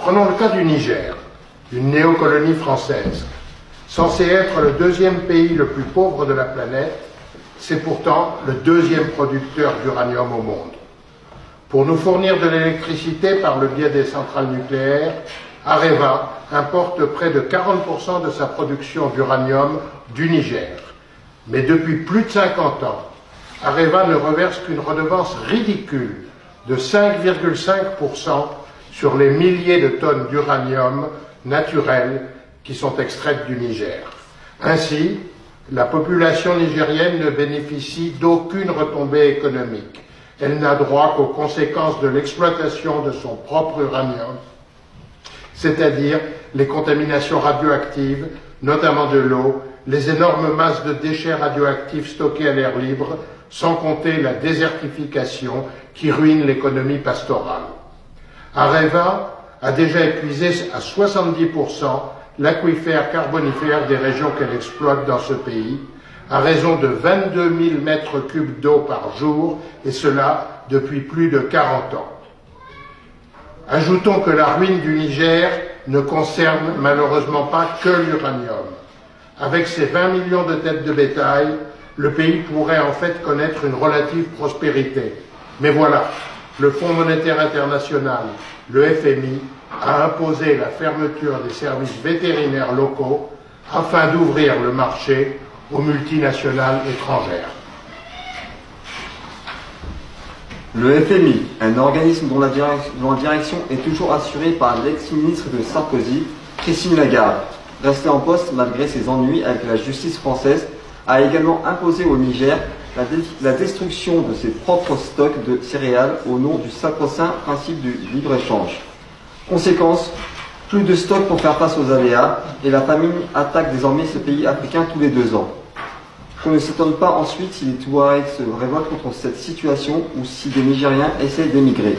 Prenons le cas du Niger, une néocolonie française. Censé être le deuxième pays le plus pauvre de la planète, c'est pourtant le deuxième producteur d'uranium au monde. Pour nous fournir de l'électricité par le biais des centrales nucléaires, Areva importe près de 40% de sa production d'uranium du Niger. Mais depuis plus de 50 ans, Areva ne reverse qu'une redevance ridicule de 5,5% sur les milliers de tonnes d'uranium naturel qui sont extraites du Niger. Ainsi, la population nigérienne ne bénéficie d'aucune retombée économique. Elle n'a droit qu'aux conséquences de l'exploitation de son propre uranium, c'est-à-dire les contaminations radioactives, notamment de l'eau, les énormes masses de déchets radioactifs stockés à l'air libre, sans compter la désertification qui ruine l'économie pastorale. Areva a déjà épuisé à 70% l'aquifère carbonifère des régions qu'elle exploite dans ce pays, à raison de 22 000 mètres cubes d'eau par jour, et cela depuis plus de 40 ans. Ajoutons que la ruine du Niger ne concerne malheureusement pas que l'uranium. Avec ses 20 millions de têtes de bétail, le pays pourrait en fait connaître une relative prospérité. Mais voilà, le Fonds monétaire international, le FMI, a imposé la fermeture des services vétérinaires locaux afin d'ouvrir le marché aux multinationales étrangères. Le FMI, un organisme dont la direction est toujours assurée par l'ex-ministre de Sarkozy, Christine Lagarde, restée en poste malgré ses ennuis avec la justice française, a également imposé au Niger la destruction de ses propres stocks de céréales au nom du sacro-saint principe du libre-échange. Conséquence, plus de stocks pour faire face aux aléas, et la famine attaque désormais ce pays africain tous les 2 ans. Qu'on ne s'étonne pas ensuite si les Touaregs se révoltent contre cette situation ou si des Nigériens essaient d'émigrer.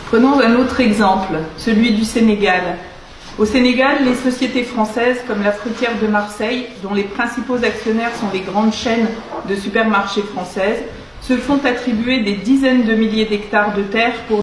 Prenons un autre exemple, celui du Sénégal. Au Sénégal, les sociétés françaises, comme la Fruitière de Marseille, dont les principaux actionnaires sont les grandes chaînes de supermarchés françaises, se font attribuer des dizaines de milliers d'hectares de terre pour